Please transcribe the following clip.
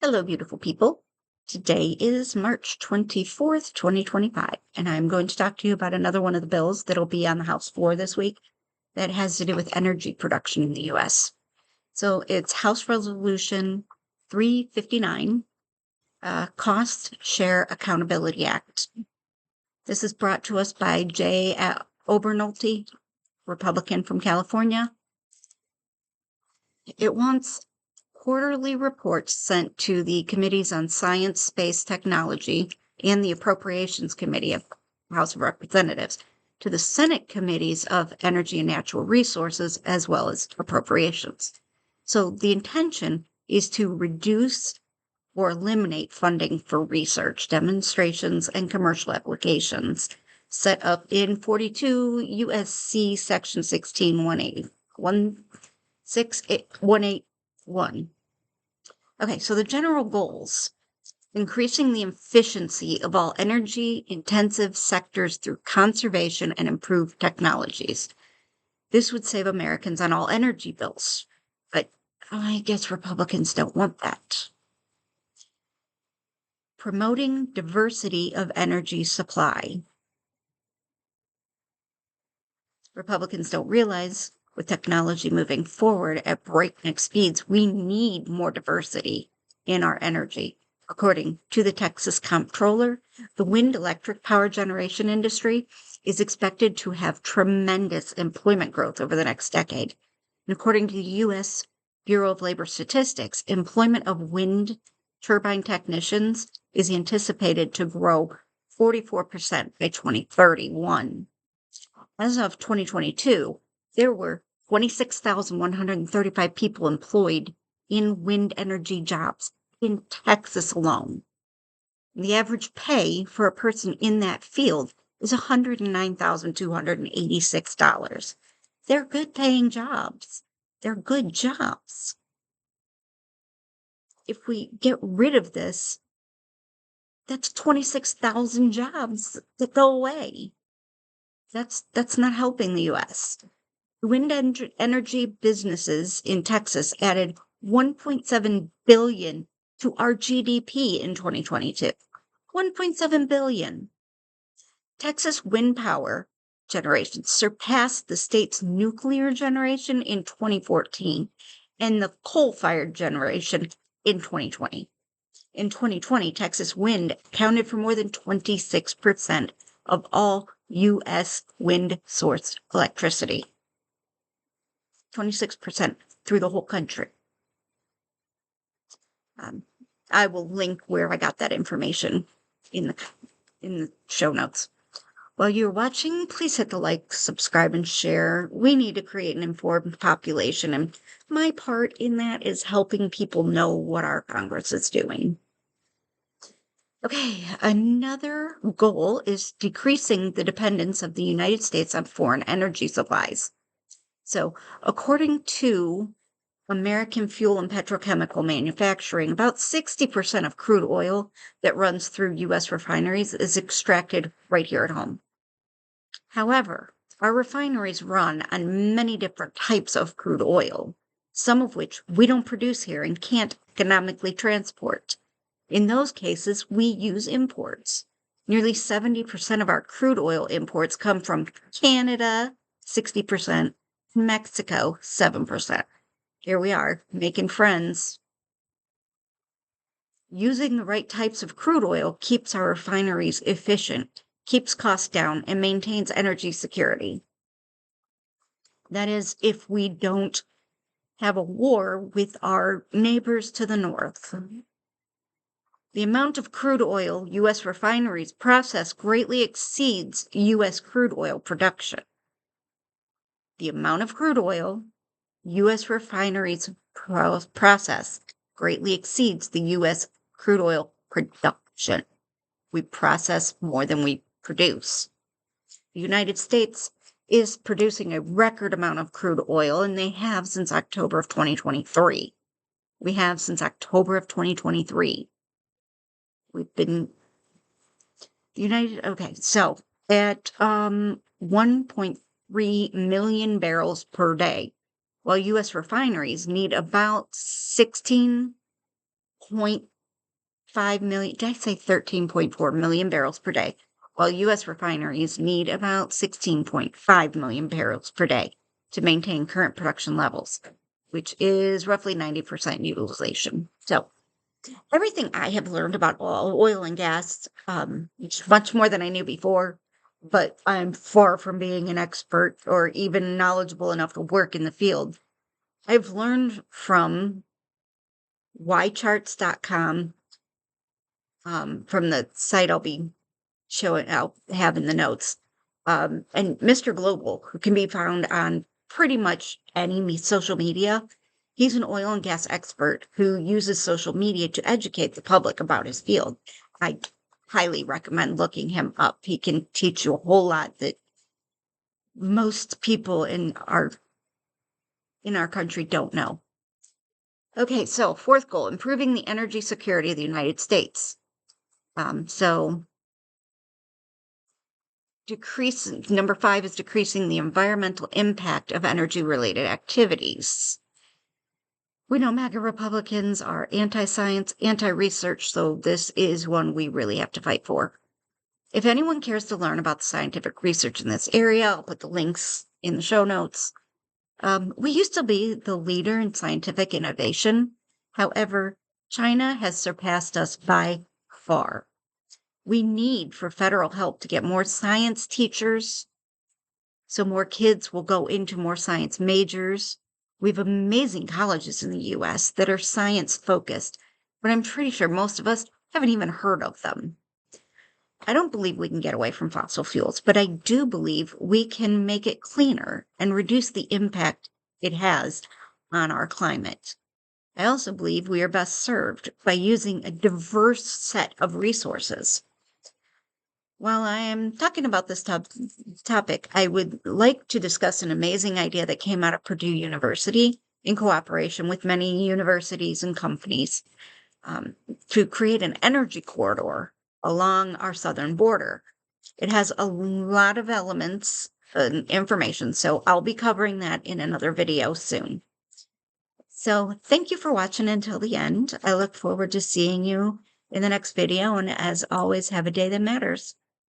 Hello, beautiful people. Today is March 24th, 2025, and I'm going to talk to you about another one of the bills that'll be on the House floor this week that has to do with energy production in the U.S. So it's House Resolution 359, Cost Share Accountability Act. This is brought to us by Jay Obernolte, Republican from California. It wants quarterly reports sent to the Committees on Science, Space, Technology, and the Appropriations Committee of House of Representatives, to the Senate Committees of Energy and Natural Resources, as well as Appropriations. So the intention is to reduce or eliminate funding for research, demonstrations, and commercial applications set up in 42 U.S.C. Section 16181. Okay, so the general goals: increasing the efficiency of all energy-intensive sectors through conservation and improved technologies. This would save Americans on all energy bills, but I guess Republicans don't want that. Promoting diversity of energy supply. Republicans don't realize, with technology moving forward at breakneck speeds, we need more diversity in our energy. According to the Texas Comptroller, the wind electric power generation industry is expected to have tremendous employment growth over the next decade. And according to the U.S. Bureau of Labor Statistics, employment of wind turbine technicians is anticipated to grow 44% by 2031. As of 2022, there were 26,135 people employed in wind energy jobs in Texas alone. The average pay for a person in that field is $109,286. They're good paying jobs. They're good jobs. If we get rid of this, that's 26,000 jobs that go away. That's not helping the U.S. Wind energy businesses in Texas added $1.7 billion to our GDP in 2022. $1.7 billion. Texas wind power generation surpassed the state's nuclear generation in 2014 and the coal-fired generation in 2020. In 2020, Texas wind accounted for more than 26% of all U.S. wind-sourced electricity. 26% through the whole country. I will link where I got that information in the show notes. While you're watching, please hit the like, subscribe, and share. We need to create an informed population, and my part in that is helping people know what our Congress is doing. Okay, another goal is decreasing the dependence of the United States on foreign energy supplies. So, according to American Fuel and Petrochemical Manufacturing, about 60% of crude oil that runs through U.S. refineries is extracted right here at home. However, our refineries run on many different types of crude oil, some of which we don't produce here and can't economically transport. In those cases, we use imports. Nearly 70% of our crude oil imports come from Canada, 60%, Mexico, 7%. Here we are, making friends. Using the right types of crude oil keeps our refineries efficient, keeps costs down, and maintains energy security. That is, if we don't have a war with our neighbors to the north. The amount of crude oil U.S. refineries process greatly exceeds U.S. crude oil production. The amount of crude oil U.S. refineries process greatly exceeds the U.S. crude oil production. We process more than we produce. The United States is producing a record amount of crude oil, and they have since October of 2023. We have since October of 2023. We've been okay, so at 1.3 million barrels per day, while U.S. refineries need about 16.3 13.5 million, did I say 13.4 million barrels per day, while U.S. refineries need about 16.5 million barrels per day to maintain current production levels, which is roughly 90% utilization. So everything I have learned about oil and gas, is much more than I knew before, but I'm far from being an expert or even knowledgeable enough to work in the field. I've learned from ycharts.com, from the site I'll have in the notes, and Mr. Global, who can be found on pretty much any social media. He's an oil and gas expert who uses social media to educate the public about his field. I highly recommend looking him up. He can teach you a whole lot that most people in our country don't know. Okay, so fourth goal, improving the energy security of the United States. So number 5 is decreasing the environmental impact of energy-related activities. We know MAGA Republicans are anti-science, anti-research, so this is one we really have to fight for. If anyone cares to learn about the scientific research in this area, I'll put the links in the show notes. We used to be the leader in scientific innovation. However, China has surpassed us by far. We need for federal help to get more science teachers, so more kids will go into more science majors. We have amazing colleges in the US that are science focused, but I'm pretty sure most of us haven't even heard of them. I don't believe we can get away from fossil fuels, but I do believe we can make it cleaner and reduce the impact it has on our climate. I also believe we are best served by using a diverse set of resources. While I am talking about this topic, I would like to discuss an amazing idea that came out of Purdue University in cooperation with many universities and companies, to create an energy corridor along our southern border. It has a lot of elements and information, so I'll be covering that in another video soon. So thank you for watching until the end. I look forward to seeing you in the next video, and as always, have a day that matters.